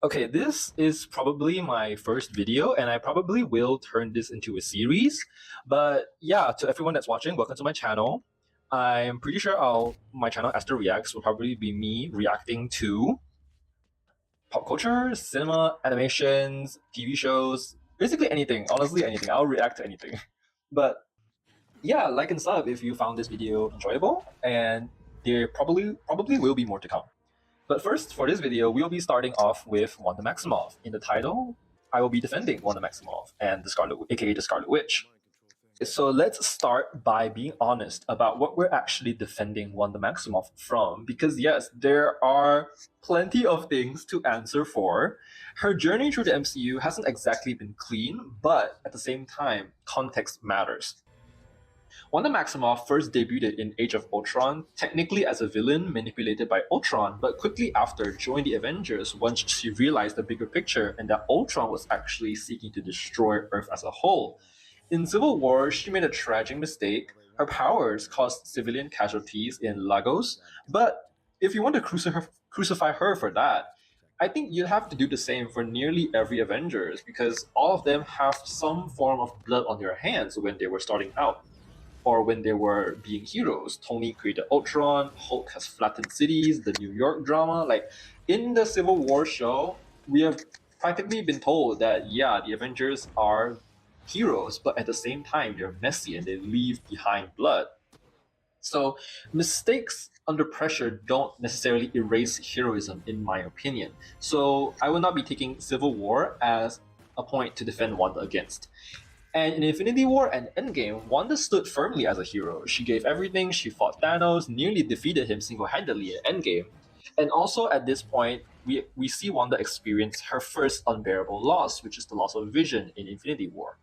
Okay, this is probably my first video, and I probably will turn this into a series. But yeah, to everyone that's watching, welcome to my channel. I'm pretty sure my channel Esther Reacts will probably be me reacting to pop culture, cinema, animations, TV shows, basically anything. Honestly, anything. I'll react to anything. But yeah, like and sub if you found this video enjoyable, and there probably will be more to come. But first, for this video, we'll be starting off with Wanda Maximoff. In the title, I will be defending Wanda Maximoff and the Scarlet, aka the Scarlet Witch. So let's start by being honest about what we're actually defending Wanda Maximoff from, because yes, there are plenty of things to answer for. Her journey through the MCU hasn't exactly been clean, but at the same time, context matters. Wanda Maximoff first debuted in Age of Ultron, technically as a villain manipulated by Ultron, but quickly after joined the Avengers once she realized the bigger picture and that Ultron was actually seeking to destroy Earth as a whole. In Civil War, she made a tragic mistake. Her powers caused civilian casualties in Lagos, but if you want to crucify her for that, I think you'd have to do the same for nearly every Avengers because all of them have some form of blood on their hands when they were starting out or when they were being heroes. Tony created Ultron, Hulk has flattened cities, the New York drama. Like in the Civil War show, we have practically been told that yeah, the Avengers are heroes, but at the same time they're messy and they leave behind blood. So mistakes under pressure don't necessarily erase heroism, in my opinion. So I will not be taking Civil War as a point to defend Wanda against. And in Infinity War and Endgame, Wanda stood firmly as a hero. She gave everything, she fought Thanos, nearly defeated him single-handedly in Endgame. And also at this point, we see Wanda experience her first unbearable loss, which is the loss of Vision in Infinity War.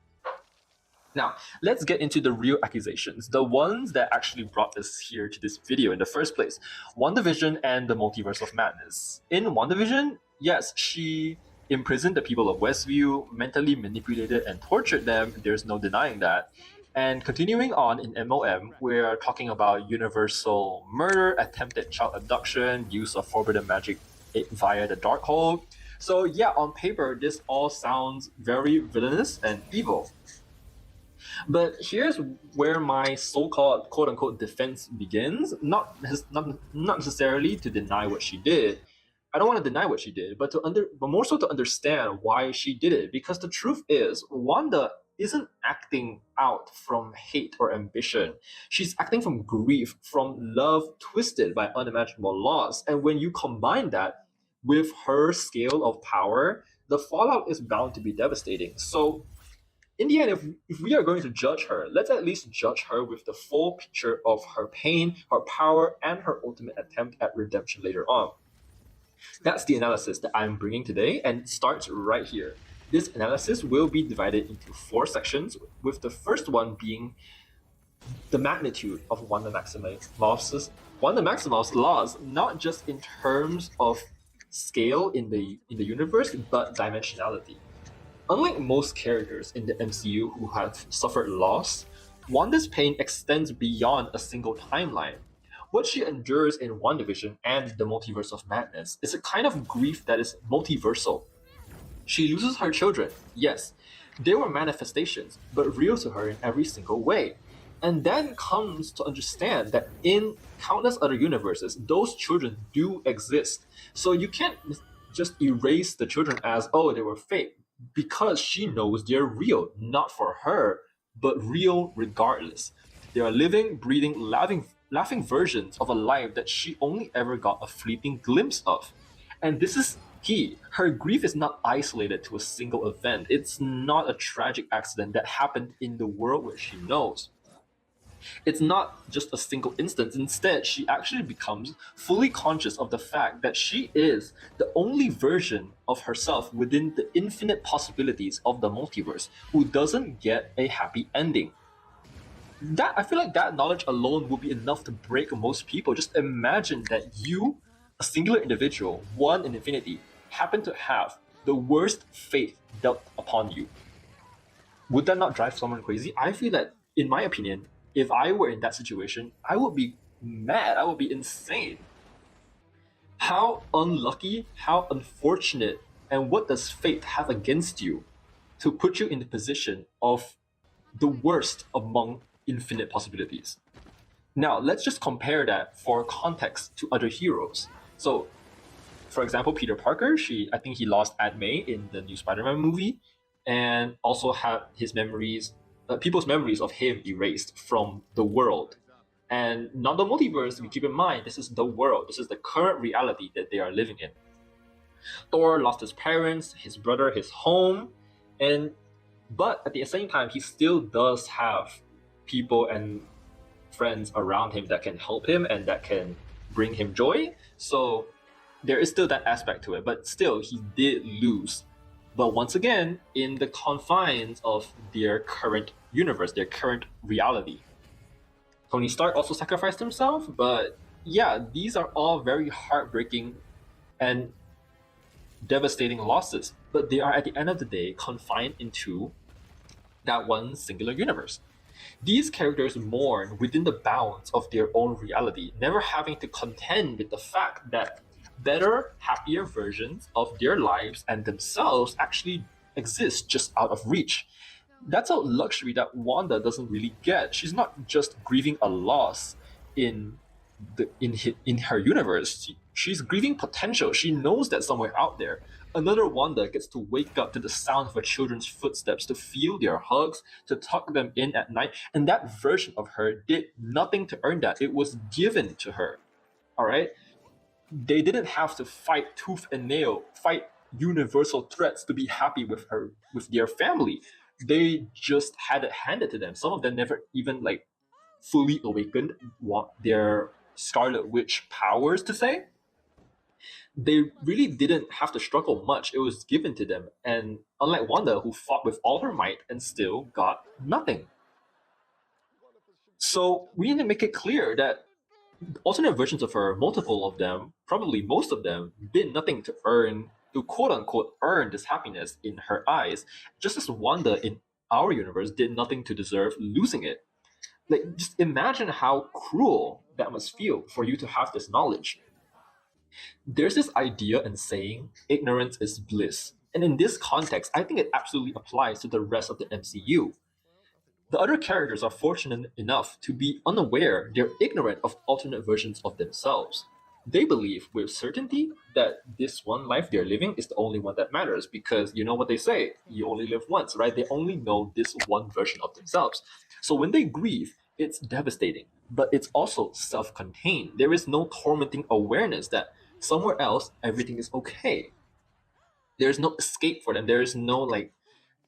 Now, let's get into the real accusations, the ones that actually brought us here to this video in the first place. WandaVision and the Multiverse of Madness. In WandaVision, yes, she imprisoned the people of Westview, mentally manipulated and tortured them, there's no denying that. And continuing on in MOM, we're talking about universal murder, attempted child abduction, use of forbidden magic via the Darkhold. So yeah, on paper, this all sounds very villainous and evil. But here's where my so-called quote-unquote defense begins. Not necessarily to deny what she did. I don't want to deny what she did, but but more so to understand why she did it. Because the truth is, Wanda isn't acting out from hate or ambition. She's acting from grief, from love twisted by unimaginable loss. And when you combine that with her scale of power, the fallout is bound to be devastating. So in the end, if we are going to judge her, let's at least judge her with the full picture of her pain, her power, and her ultimate attempt at redemption later on. That's the analysis that I'm bringing today, and it starts right here. This analysis will be divided into 4 sections, with the first one being the magnitude of Wanda Maximoff's loss, not just in terms of scale in the universe, but dimensionality. Unlike most characters in the MCU who have suffered loss, Wanda's pain extends beyond a single timeline. What she endures in WandaVision and the Multiverse of Madness is a kind of grief that is multiversal. She loses her children, yes, they were manifestations, but real to her in every single way. And then comes to understand that in countless other universes, those children do exist. So you can't just erase the children as, oh, they were fake, because she knows they're real, not for her, but real regardless. They are living, breathing, laughing versions of a life that she only ever got a fleeting glimpse of. And this is key. Her grief is not isolated to a single event. It's not a tragic accident that happened in the world where she knows. It's not just a single instance. Instead, she actually becomes fully conscious of the fact that she is the only version of herself within the infinite possibilities of the multiverse who doesn't get a happy ending. I feel like that knowledge alone would be enough to break most people. Just imagine that you, a singular individual, one in infinity, happen to have the worst fate dealt upon you. Would that not drive someone crazy? I feel that, in my opinion, if I were in that situation, I would be mad. I would be insane. How unlucky, how unfortunate And what does fate have against you to put you in the position of the worst among infinite possibilities? Now, let's just compare that for context to other heroes. So, for example, Peter Parker, I think he lost Aunt May in the new Spider-Man movie, and also had his memories, people's memories of him erased from the world. And not the multiverse, we keep in mind, this is the world, this is the current reality that they are living in. Thor lost his parents, his brother, his home, but at the same time, he still does have people and friends around him that can help him and that can bring him joy. So there is still that aspect to it, but still, he did lose. But once again, in the confines of their current universe, their current reality. Tony Stark also sacrificed himself, but yeah, these are all very heartbreaking and devastating losses, but they are at the end of the day confined into that one singular universe. These characters mourn within the bounds of their own reality, never having to contend with the fact that better, happier versions of their lives and themselves actually exist just out of reach. That's a luxury that Wanda doesn't really get. She's not just grieving a loss in in her universe. She's grieving potential. She knows that somewhere out there, another Wanda gets to wake up to the sound of her children's footsteps, to feel their hugs, to tuck them in at night. And that version of her did nothing to earn that. It was given to her. All right? They didn't have to fight tooth and nail, fight universal threats to be happy with their family. They just had it handed to them. Some of them never even fully awakened what their Scarlet Witch powers to say. They really didn't have to struggle much. It was given to them. And unlike Wanda, who fought with all her might and still got nothing. So we need to make it clear that alternate versions of her, multiple of them, probably most of them, did nothing to quote unquote earn this happiness in her eyes, just as Wanda in our universe did nothing to deserve losing it. Just imagine how cruel that must feel for you to have this knowledge. There's this idea and saying, ignorance is bliss. And in this context, I think it absolutely applies to the rest of the MCU. The other characters are fortunate enough to be unaware they're ignorant of alternate versions of themselves. They believe with certainty that this one life they're living is the only one that matters, because you know what they say, you only live once, right? They only know this one version of themselves. So when they grieve, it's devastating, but it's also self-contained. There is no tormenting awareness that somewhere else everything is okay. There's no escape for them. There is no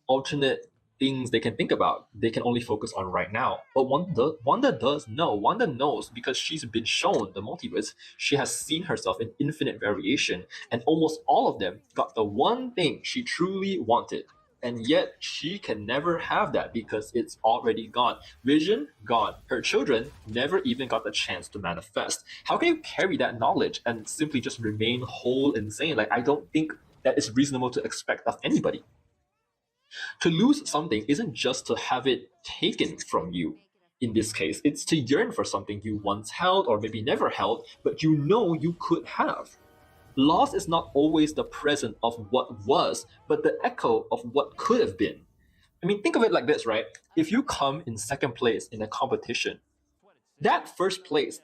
alternate things they can think about. They can only focus on right now. But Wanda does know. Wanda knows because she's been shown the multiverse. She has seen herself in infinite variation, and almost all of them got the one thing she truly wanted. And yet she can never have that because it's already gone. Vision, gone. Her children never even got the chance to manifest. How can you carry that knowledge and simply just remain whole and sane? I don't think that is reasonable to expect of anybody. To lose something isn't just to have it taken from you. In this case, it's to yearn for something you once held or maybe never held, but you know you could have. Loss is not always the present of what was, but the echo of what could have been. I mean, think of it like this, right? If you come in second place in a competition, that first place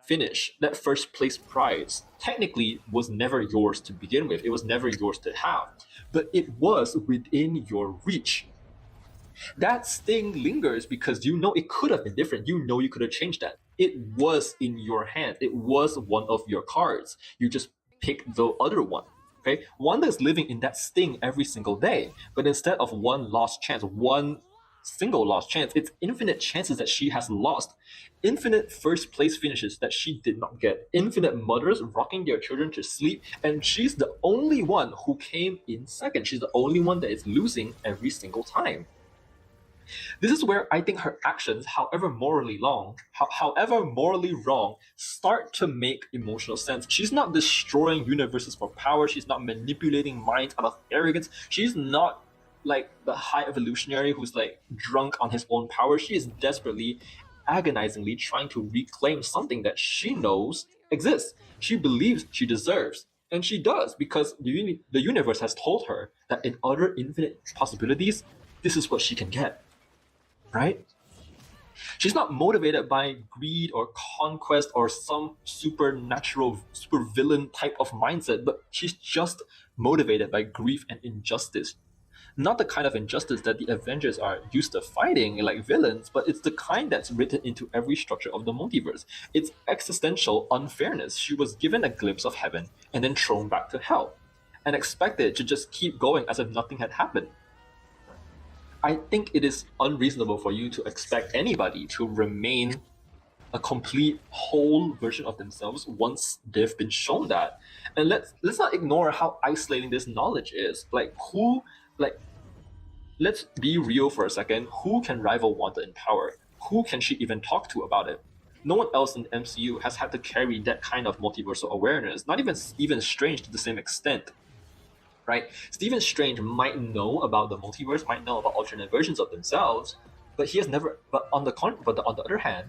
finish, that first place prize, technically was never yours to begin with. It was never yours to have, but it was within your reach. That sting lingers because you know it could have been different. You know you could have changed that. It was in your hand. It was one of your cards. You just picked the other one. Okay, Wanda is living in that sting every single day, but instead of one lost chance, one single lost chance, it's infinite chances that she has lost, infinite first place finishes that she did not get, infinite mothers rocking their children to sleep, and she's the only one who came in second. She's the only one that is losing every single time. This is where I think her actions, however morally wrong, start to make emotional sense. She's not destroying universes for power. She's not manipulating minds out of arrogance. She's not like the high evolutionary who's drunk on his own power. She is desperately, agonizingly trying to reclaim something that she knows exists. She believes she deserves. And she does, because the universe has told her that in other infinite possibilities, this is what she can get, right? She's not motivated by greed or conquest or some supernatural, super villain type of mindset, but she's just motivated by grief and injustice. Not the kind of injustice that the Avengers are used to fighting like villains, but it's the kind that's written into every structure of the multiverse. It's existential unfairness. She was given a glimpse of heaven and then thrown back to hell, and expected to just keep going as if nothing had happened. I think it is unreasonable for you to expect anybody to remain a complete whole version of themselves once they've been shown that. And let's not ignore how isolating this knowledge is. Let's be real for a second. Who can rival Wanda in power? Who can she even talk to about it? No one else in the MCU has had to carry that kind of multiversal awareness, not even Strange to the same extent. Right? Stephen Strange might know about the multiverse, might know about alternate versions of themselves, but he has never. But on the other hand,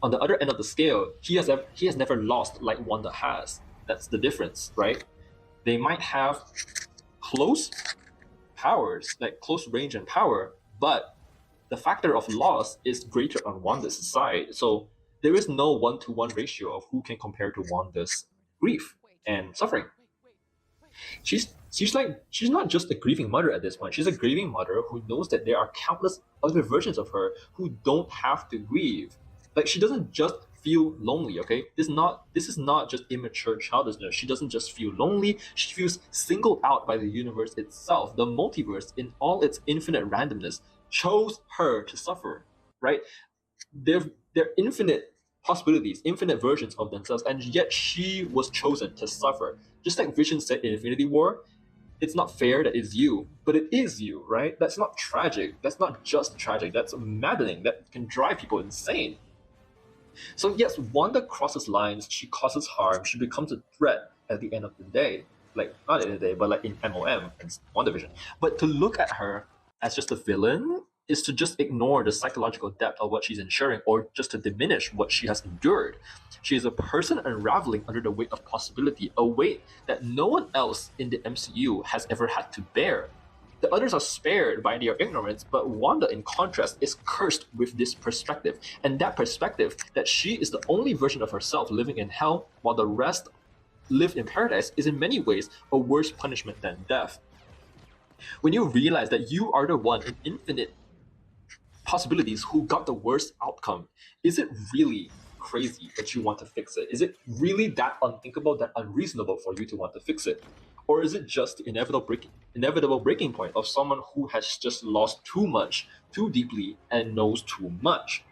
on the other end of the scale, he has never lost like Wanda has. That's the difference, right? They might have close powers, like close range and power, but the factor of loss is greater on Wanda's side. So there is no 1-to-1 ratio of who can compare to Wanda's grief and suffering. She's not just a grieving mother at this point. She's a grieving mother who knows that there are countless other versions of her who don't have to grieve. Like, she doesn't just feel lonely, okay? This is not just immature childishness. She doesn't just feel lonely, she feels singled out by the universe itself. The multiverse, in all its infinite randomness, chose her to suffer, right? They're infinite possibilities, infinite versions of themselves, and yet she was chosen to suffer. Just like Vision said in Infinity War, it's not fair that it's you, but it is you, right? That's not tragic. That's not just tragic. That's maddening. That can drive people insane. So yes, Wanda crosses lines. She causes harm. She becomes a threat at the end of the day. Like, not at the end of the day, but like in MOM and WandaVision. But to look at her as just a villain is to just ignore the psychological depth of what she's ensuring, or just to diminish what she has endured. She is a person unraveling under the weight of possibility, a weight that no one else in the MCU has ever had to bear. The others are spared by their ignorance, but Wanda, in contrast, is cursed with this perspective. And that perspective, that she is the only version of herself living in hell while the rest live in paradise, is in many ways a worse punishment than death. When you realize that you are the one in infinite possibilities who got the worst outcome, is it really crazy that you want to fix it? Is it really that unthinkable, that unreasonable for you to want to fix it? Or is it just the inevitable breaking point of someone who has just lost too much, too deeply, and knows too much?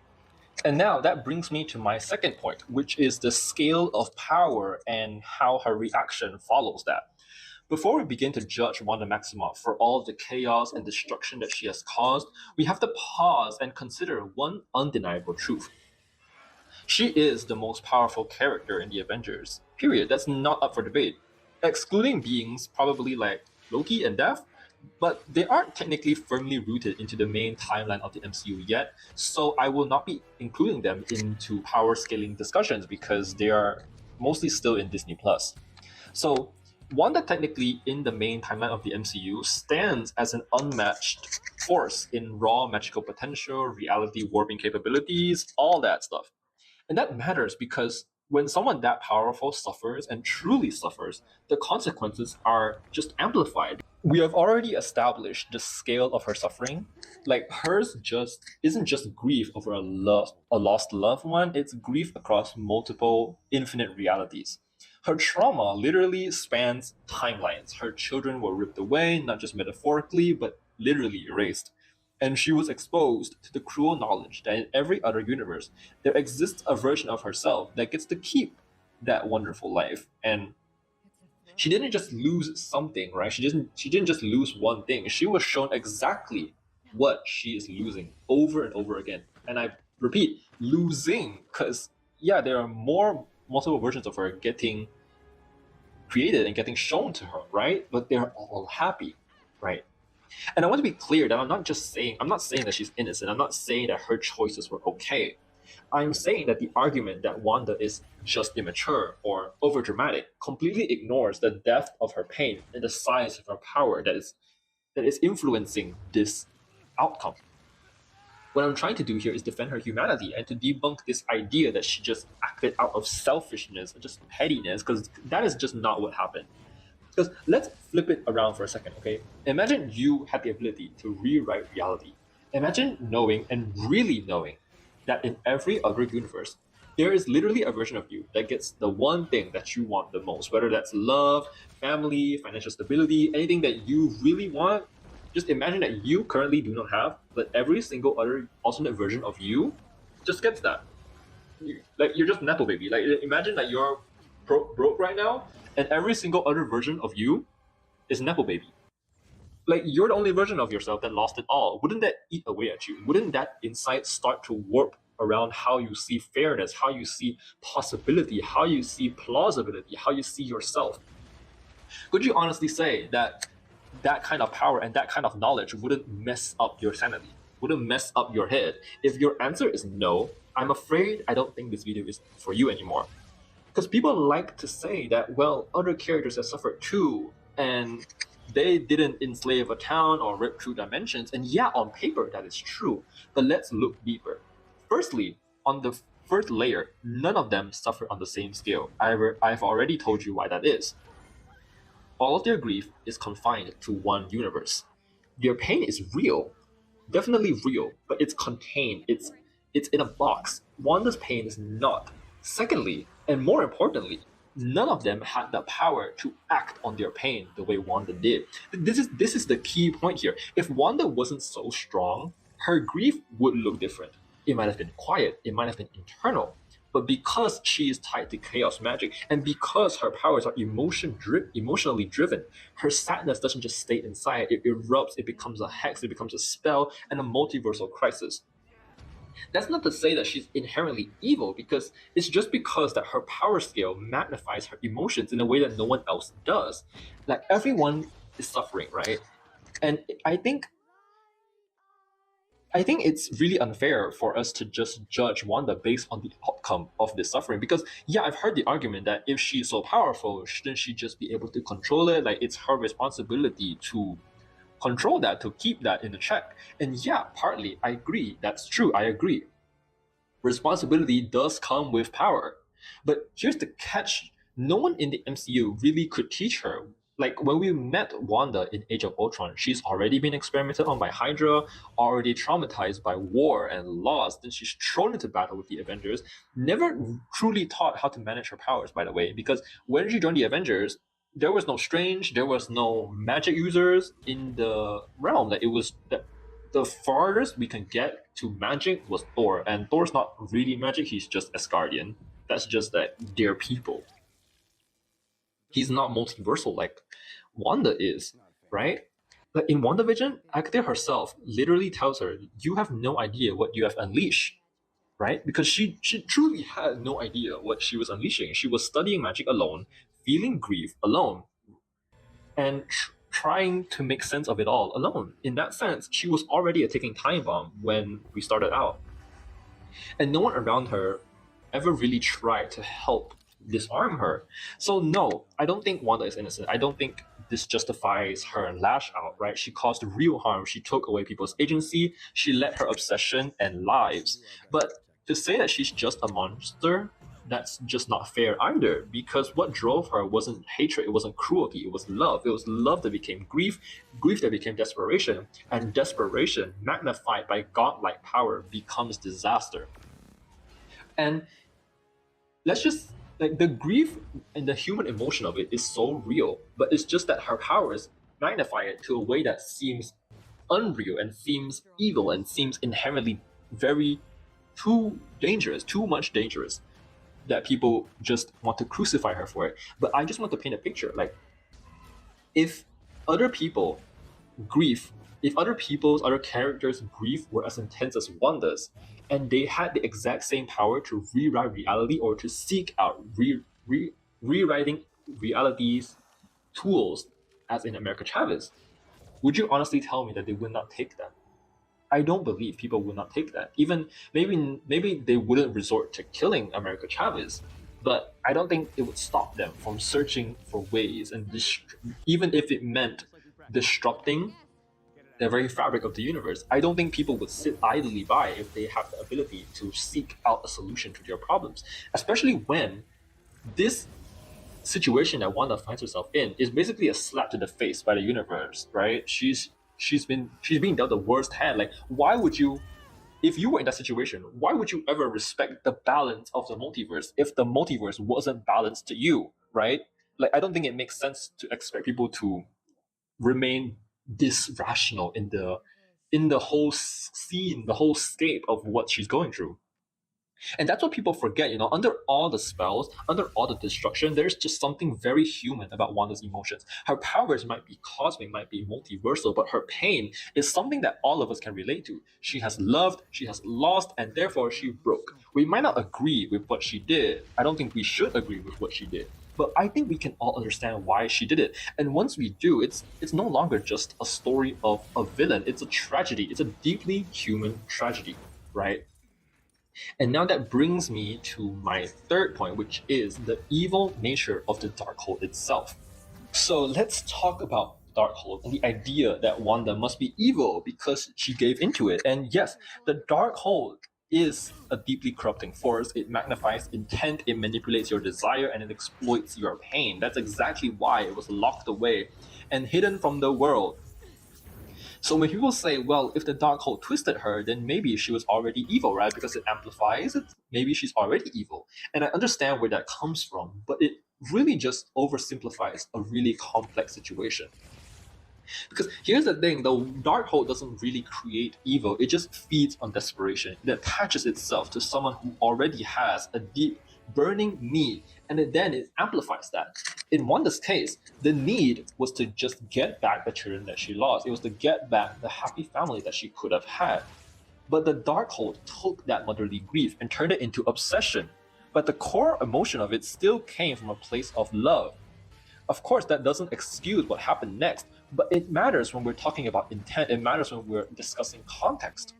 And now that brings me to my second point, which is the scale of power and how her reaction follows that. Before we begin to judge Wanda Maximoff for all the chaos and destruction that she has caused, we have to pause and consider one undeniable truth. She is the most powerful character in the Avengers, period. That's not up for debate. Excluding beings probably like Loki and Death, but they aren't technically firmly rooted into the main timeline of the MCU yet, so I will not be including them into power scaling discussions because they are mostly still in Disney+. So Wanda, technically in the main timeline of the MCU, stands as an unmatched force in raw magical potential, reality warping capabilities, all that stuff. And that matters because when someone that powerful suffers and truly suffers, the consequences are just amplified. We have already established the scale of her suffering. Like, hers just isn't just grief over a lost loved one, it's grief across multiple infinite realities. Her trauma literally spans timelines. Her children were ripped away, not just metaphorically, but literally erased. And she was exposed to the cruel knowledge that in every other universe, there exists a version of herself that gets to keep that wonderful life. And she didn't just lose something, right? She didn't just lose one thing. She was shown exactly what she is losing over and over again. And I repeat, losing, because yeah, there are multiple versions of her getting created and getting shown to her, right? But they're all happy, right? And I want to be clear that I'm not saying that she's innocent. I'm not saying that her choices were okay. I'm saying that the argument that Wanda is just immature or overdramatic completely ignores the depth of her pain and the size of her power that is influencing this outcome. What I'm trying to do here is defend her humanity and to debunk this idea that she just acted out of selfishness and just pettiness, because that is just not what happened. Because let's flip it around for a second, okay? Imagine you had the ability to rewrite reality. Imagine knowing and really knowing that in every other universe, there is literally a version of you that gets the one thing that you want the most, whether that's love, family, financial stability, anything that you really want. Just imagine that you currently do not have, but every single other alternate version of you just gets that. You're just Nepo baby. Like imagine that you're broke right now, and every single other version of you is Nepo baby. Like you're the only version of yourself that lost it all. Wouldn't that eat away at you? Wouldn't that insight start to warp around how you see fairness, how you see possibility, how you see plausibility, how you see yourself? Could you honestly say that that kind of power and that kind of knowledge wouldn't mess up your sanity, wouldn't mess up your head? If your answer is no, I'm afraid I don't think this video is for you anymore. Because people like to say that, well, other characters have suffered too, and they didn't enslave a town or rip through dimensions. And yeah, on paper, that is true. But let's look deeper. Firstly, on the first layer, none of them suffer on the same scale. I've already told you why that is. All of their grief is confined to one universe. Their pain is real, definitely real, but it's contained. It's in a box. Wanda's pain is not. Secondly, and more importantly, none of them had the power to act on their pain the way Wanda did. This is the key point here. If Wanda wasn't so strong, her grief would look different. It might have been quiet, it might have been internal. But because she is tied to chaos magic, and because her powers are emotionally driven, her sadness doesn't just stay inside, it erupts, it becomes a hex, it becomes a spell, and a multiversal crisis. That's not to say that she's inherently evil, because it's just because that her power scale magnifies her emotions in a way that no one else does. Like everyone is suffering, right? And I think it's really unfair for us to just judge Wanda based on the outcome of this suffering. Because yeah, I've heard the argument that if she's so powerful, shouldn't she just be able to control it? Like it's her responsibility to control that, to keep that in the check. And yeah, partly I agree. That's true. I agree. Responsibility does come with power. But here's the catch. No one in the MCU really could teach her. Like when we met Wanda in Age of Ultron, she's already been experimented on by Hydra, already traumatized by war and loss. Then she's thrown into battle with the Avengers. Never truly taught how to manage her powers, by the way, because when she joined the Avengers, there was no Strange, there was no magic users in the realm. That it was the farthest we can get to magic was Thor, and Thor's not really magic, he's just Asgardian. That's just that they're people. He's not multiversal like Wanda is, right? But in WandaVision, Agatha herself literally tells her, you have no idea what you have unleashed, right? Because she truly had no idea what she was unleashing. She was studying magic alone, feeling grief alone, and trying to make sense of it all alone. In that sense, she was already a ticking time bomb when we started out. And no one around her ever really tried to help disarm her. So no, I don't think Wanda is innocent. I don't think this justifies her lash out, right? She caused real harm. She took away people's agency. She led her obsession and lives. But to say that she's just a monster, that's just not fair either, because what drove her wasn't hatred, it wasn't cruelty, it was love. It was love that became grief, grief that became desperation, and desperation magnified by godlike power becomes disaster. And let's just, like, the grief and the human emotion of it is so real, but it's just that her powers magnify it to a way that seems unreal and seems evil and seems inherently very too dangerous, too much dangerous, that people just want to crucify her for it. But I just want to paint a picture. Like, if other people grief, if other people's, other characters' grief were as intense as Wanda's, and they had the exact same power to rewrite reality or to seek out rewriting reality's tools, as in America Chavez, would you honestly tell me that they would not take them? I don't believe people would not take that. Even maybe they wouldn't resort to killing America Chavez, but I don't think it would stop them from searching for ways and even if it meant disrupting the very fabric of the universe. I don't think people would sit idly by if they have the ability to seek out a solution to their problems, especially when this situation that Wanda finds herself in is basically a slap to the face by the universe, right? She's being dealt the worst hand. Like, why would you, if you were in that situation, why would you ever respect the balance of the multiverse if the multiverse wasn't balanced to you, right? Like, I don't think it makes sense to expect people to remain this rational in the whole scene, the whole scape of what she's going through. And that's what people forget, you know, under all the spells, under all the destruction, there's just something very human about Wanda's emotions. Her powers might be cosmic, might be multiversal, but her pain is something that all of us can relate to. She has loved, she has lost, and therefore she broke. We might not agree with what she did. I don't think we should agree with what she did. But I think we can all understand why she did it. And once we do, it's no longer just a story of a villain. It's a tragedy. It's a deeply human tragedy, right? And now that brings me to my third point, which is the evil nature of the Darkhold itself. So let's talk about Darkhold and the idea that Wanda must be evil because she gave into it. And yes, the Darkhold is a deeply corrupting force. It magnifies intent, it manipulates your desire, and it exploits your pain. That's exactly why it was locked away and hidden from the world. So when people say, well, if the Darkhold twisted her, then maybe she was already evil, right? Because it amplifies it, maybe she's already evil. And I understand where that comes from, but it really just oversimplifies a really complex situation. Because here's the thing, the Darkhold doesn't really create evil, it just feeds on desperation. It attaches itself to someone who already has a deep, burning need, and then it amplifies that. In Wanda's case, the need was to just get back the children that she lost. It was to get back the happy family that she could have had. But the Darkhold took that motherly grief and turned it into obsession. But the core emotion of it still came from a place of love. Of course, that doesn't excuse what happened next, but it matters when we're talking about intent. It matters when we're discussing context.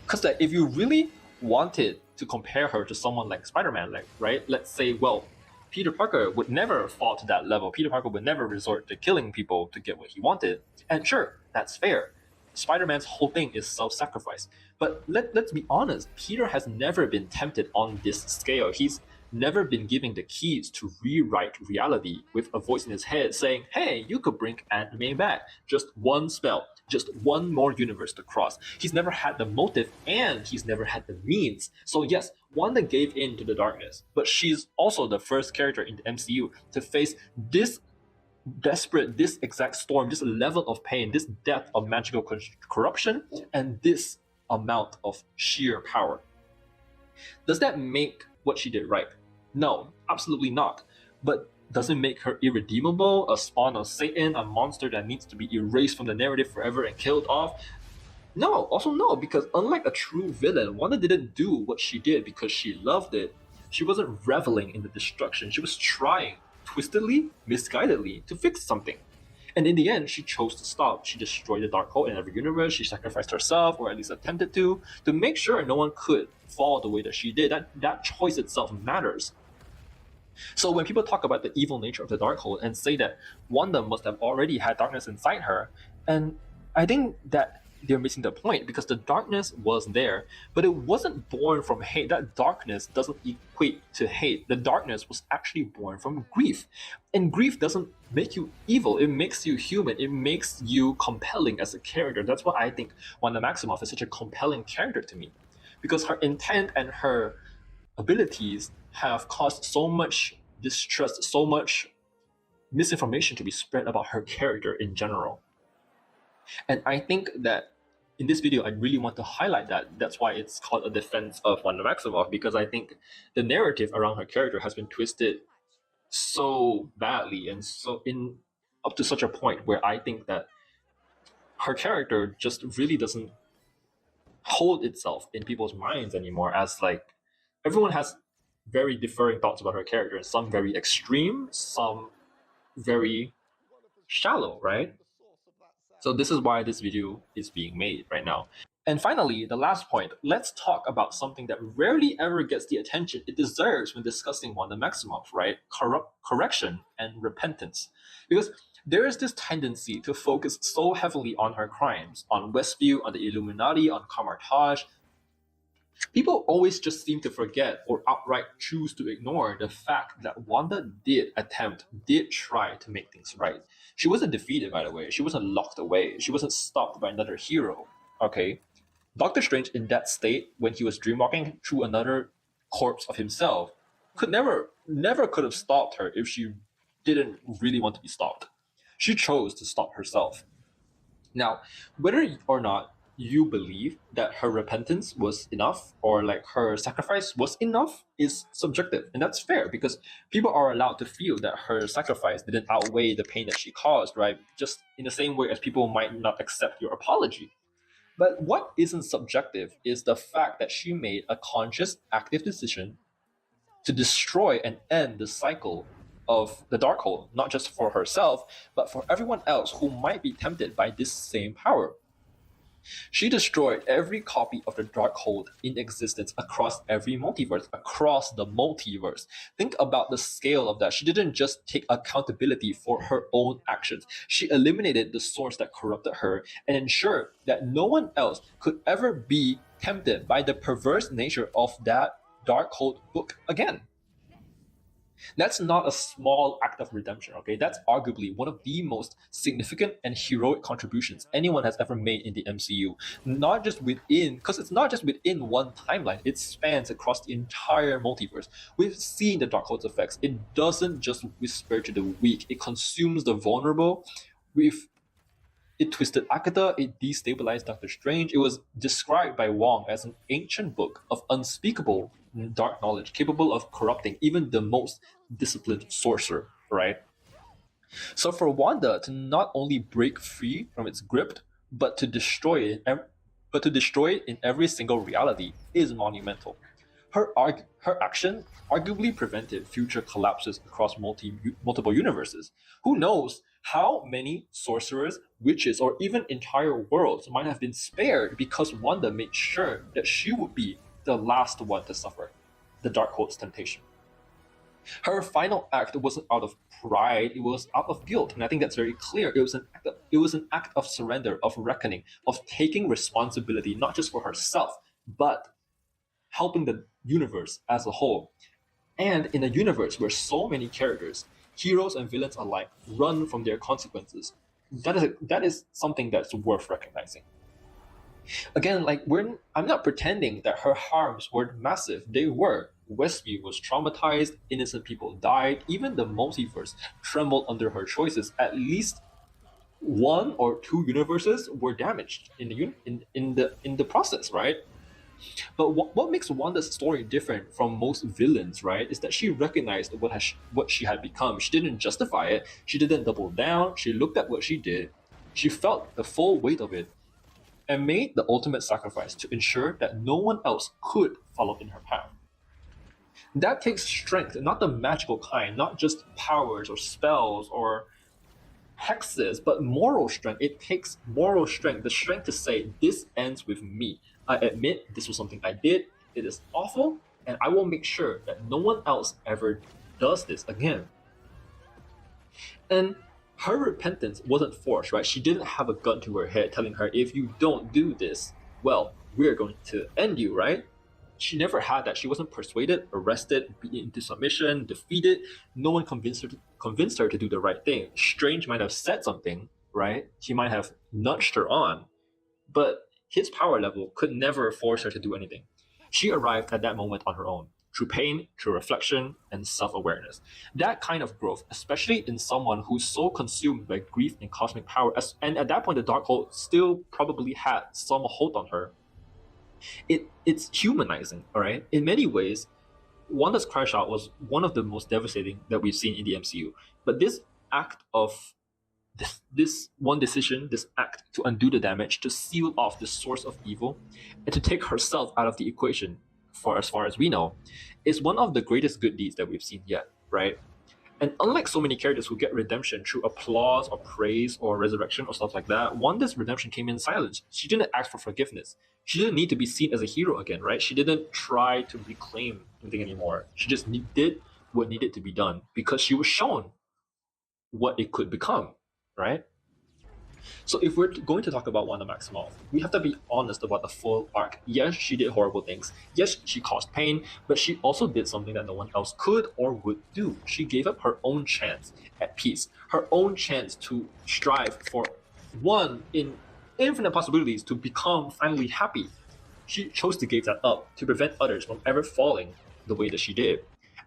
Because that if you really wanted to compare her to someone like Spider-Man, like, right? Let's say, well, Peter Parker would never fall to that level. Peter Parker would never resort to killing people to get what he wanted. And sure, that's fair. Spider-Man's whole thing is self-sacrifice. But let's be honest, Peter has never been tempted on this scale. He's never been given the keys to rewrite reality with a voice in his head saying, hey, you could bring Aunt May back. Just one spell, just one more universe to cross. He's never had the motive and he's never had the means. So yes, Wanda gave in to the darkness, but she's also the first character in the MCU to face this desperate, this exact storm, this level of pain, this depth of magical corruption, and this amount of sheer power. Does that make what she did right? No, absolutely not. But does it make her irredeemable, a spawn of Satan, a monster that needs to be erased from the narrative forever and killed off? No, also no, because unlike a true villain, Wanda didn't do what she did because she loved it. She wasn't reveling in the destruction. She was trying, twistedly, misguidedly, to fix something. And in the end, she chose to stop. She destroyed the Darkhold in every universe. She sacrificed herself, or at least attempted to make sure no one could fall the way that she did. That choice itself matters. So when people talk about the evil nature of the Darkhold and say that Wanda must have already had darkness inside her, and I think that they're missing the point because the darkness was there, but it wasn't born from hate. That darkness doesn't equate to hate. The darkness was actually born from grief. And grief doesn't make you evil, it makes you human, it makes you compelling as a character. That's why I think Wanda Maximoff is such a compelling character to me. Because her intent and her abilities have caused so much distrust, so much misinformation to be spread about her character in general. And I think that in this video, I really want to highlight that. That's why it's called a defense of Wanda Maximoff, because I think the narrative around her character has been twisted so badly and so in up to such a point where I think that her character just really doesn't hold itself in people's minds anymore, as like everyone has very differing thoughts about her character, some very extreme, some very shallow, right? So this is why this video is being made right now. And finally, the last point, let's talk about something that rarely ever gets the attention it deserves when discussing Wanda Maximoff, right? Correction and repentance. Because there is this tendency to focus so heavily on her crimes, on Westview, on the Illuminati, on Kamar-Taj. People always just seem to forget or outright choose to ignore the fact that Wanda did try to make things right. She wasn't defeated, by the way. She wasn't locked away. She wasn't stopped by another hero. Okay? Doctor Strange, in that state, when he was dreamwalking through another corpse of himself, never could have stopped her if she didn't really want to be stopped. She chose to stop herself. Now, whether or not you believe that her repentance was enough or like her sacrifice was enough is subjective, and that's fair because people are allowed to feel that her sacrifice didn't outweigh the pain that she caused, right? Just in the same way as people might not accept your apology. But what isn't subjective is the fact that she made a conscious, active decision to destroy and end the cycle of the Darkhold, not just for herself, but for everyone else who might be tempted by this same power. She destroyed every copy of the Darkhold in existence across every multiverse, across the multiverse. Think about the scale of that. She didn't just take accountability for her own actions. She eliminated the source that corrupted her and ensured that no one else could ever be tempted by the perverse nature of that Darkhold book again. That's not a small act of redemption, okay? That's arguably one of the most significant and heroic contributions anyone has ever made in the MCU. Not just within, because it's not just within one timeline, it spans across the entire multiverse. We've seen the Darkhold's effects. It doesn't just whisper to the weak, it consumes the vulnerable. It twisted Agatha, it destabilized Doctor Strange. It was described by Wong as an ancient book of unspeakable dark knowledge, capable of corrupting even the most disciplined sorcerer, right? So for Wanda to not only break free from its grip, but to destroy it in every single reality is monumental. Her action arguably prevented future collapses across multiple universes. Who knows how many sorcerers, witches, or even entire worlds might have been spared because Wanda made sure that she would be the last one to suffer the Darkhold's temptation. Her final act wasn't out of pride, it was out of guilt, and I think that's very clear. It was an act of surrender, of reckoning, of taking responsibility not just for herself, but helping the universe as a whole. And in a universe where so many characters, heroes and villains alike, run from their consequences, that is something that's worth recognizing. Again, I'm not pretending that her harms weren't massive. They were. Westview was traumatized, innocent people died, even the multiverse trembled under her choices. At least one or two universes were damaged in the process, right? But what makes Wanda's story different from most villains, right, is that she recognized what she had become. She didn't justify it. She didn't double down. She looked at what she did. She felt the full weight of it and made the ultimate sacrifice to ensure that no one else could follow in her path. That takes strength, not the magical kind, not just powers or spells or hexes, but moral strength. It takes moral strength, the strength to say, this ends with me. I admit this was something I did, it is awful, and I will make sure that no one else ever does this again. And her repentance wasn't forced, right? She didn't have a gun to her head telling her, if you don't do this, well, we're going to end you, right? She never had that. She wasn't persuaded, arrested, beaten into submission, defeated. No one convinced her to do the right thing. Strange might have said something, right? He might have nudged her on, but his power level could never force her to do anything. She arrived at that moment on her own, through pain, through reflection, and self-awareness. That kind of growth, especially in someone who's so consumed by grief and cosmic power, and at that point the Darkhold still probably had some hold on her, it's humanizing, all right? In many ways, Wanda's crash out was one of the most devastating that we've seen in the MCU. But this act of this one decision, this act to undo the damage, to seal off the source of evil, and to take herself out of the equation, for as far as we know, is one of the greatest good deeds that we've seen yet, right? And unlike so many characters who get redemption through applause or praise or resurrection or stuff like that, Wanda's redemption came in silence. She didn't ask for forgiveness. She didn't need to be seen as a hero again, right? She didn't try to reclaim anything anymore. She just did what needed to be done because she was shown what it could become, right? So if we're going to talk about Wanda Maximoff, we have to be honest about the full arc. Yes, she did horrible things. Yes, she caused pain, but she also did something that no one else could or would do. She gave up her own chance at peace, her own chance to strive for one in infinite possibilities to become finally happy. She chose to give that up to prevent others from ever falling the way that she did.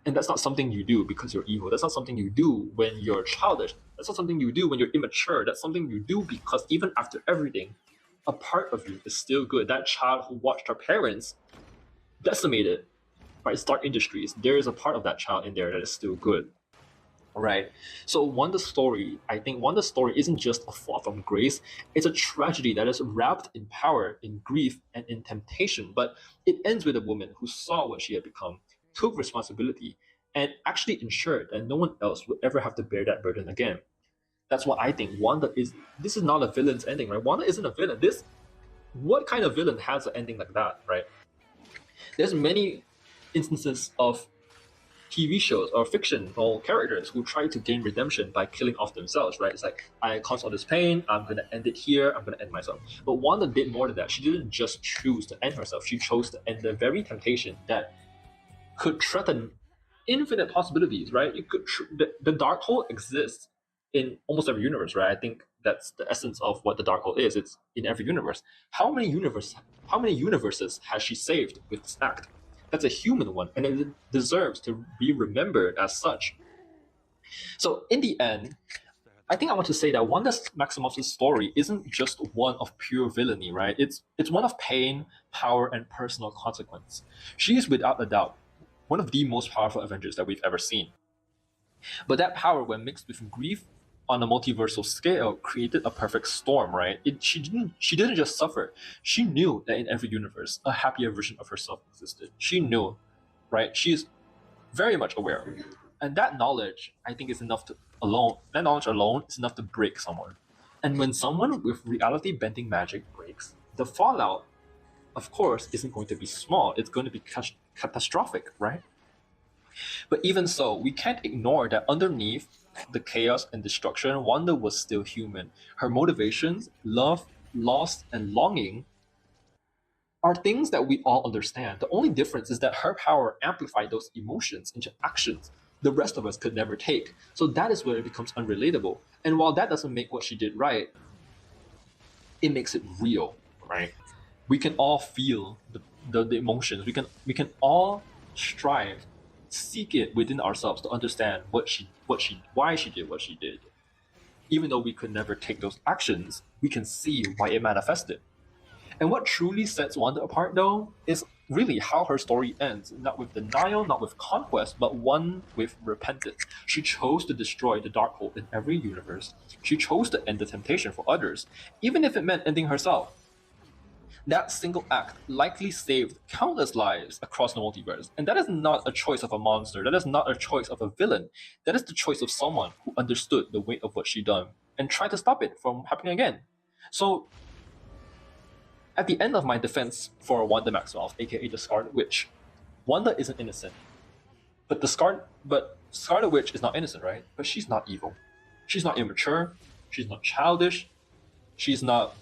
And that's not something you do because you're evil. That's not something you do when you're childish. That's not something you do when you're immature. That's something you do because even after everything, a part of you is still good. That child who watched her parents decimated by Stark Industries, there is a part of that child in there that is still good. Right. So Wanda's story, I think Wanda's story isn't just a fall from grace. It's a tragedy that is wrapped in power, in grief, and in temptation. But it ends with a woman who saw what she had become, took responsibility, and actually ensured that no one else would ever have to bear that burden again. That's what I think Wanda is. This is not a villain's ending, right? Wanda isn't a villain. What kind of villain has an ending like that, right? There's many instances of TV shows or fictional characters who try to gain redemption by killing off themselves, right? It's like, I caused all this pain, I'm gonna end it here, I'm gonna end myself. But Wanda did more than that. She didn't just choose to end herself, she chose to end the very temptation that could threaten infinite possibilities, right? It could the Darkhold exists in almost every universe, right? I think that's the essence of what the Darkhold is. It's in every universe. How many universes has she saved with this act? That's a human one, and it deserves to be remembered as such. So in the end, I think I want to say that Wanda Maximoff's story isn't just one of pure villainy, right? It's one of pain, power, and personal consequence. She is without a doubt one of the most powerful Avengers that we've ever seen. But that power, when mixed with grief on a multiversal scale, created a perfect storm, right? She didn't just suffer. She knew that in every universe, a happier version of herself existed. She knew, right? She is very much aware. And that knowledge, I think, is enough that knowledge alone is enough to break someone. And when someone with reality bending magic breaks, the fallout, of course, isn't going to be small. It's going to be catastrophic, right? But even so, we can't ignore that underneath the chaos and destruction, Wanda was still human. Her motivations, love, loss, and longing are things that we all understand. The only difference is that her power amplified those emotions into actions the rest of us could never take. So that is where it becomes unrelatable. And while that doesn't make what she did right, it makes it real, right? We can all feel the emotions. We can all strive, seek it within ourselves to understand why she did what she did. Even though we could never take those actions, we can see why it manifested. And what truly sets Wanda apart, though, is really how her story ends. Not with denial, not with conquest, but one with repentance. She chose to destroy the Darkhold in every universe. She chose to end the temptation for others, even if it meant ending herself. That single act likely saved countless lives across the multiverse. And that is not a choice of a monster. That is not a choice of a villain. That is the choice of someone who understood the weight of what she done and tried to stop it from happening again. So at the end of my defense for Wanda Maximoff, aka the Scarlet Witch, Wanda isn't innocent. But Scarlet Witch is not innocent, right? But she's not evil. She's not immature. She's not childish. She's not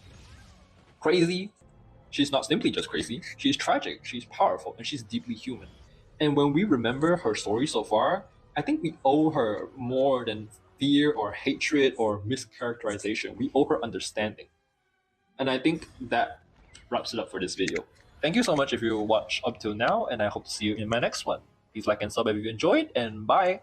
crazy. She's not simply just crazy. She's tragic. She's powerful, and she's deeply human. And when we remember her story so far, I think we owe her more than fear or hatred or mischaracterization. We owe her understanding. And I think that wraps it up for this video. Thank you so much if you watched up till now, and I hope to see you in my next one. Please like and sub if you enjoyed, and bye!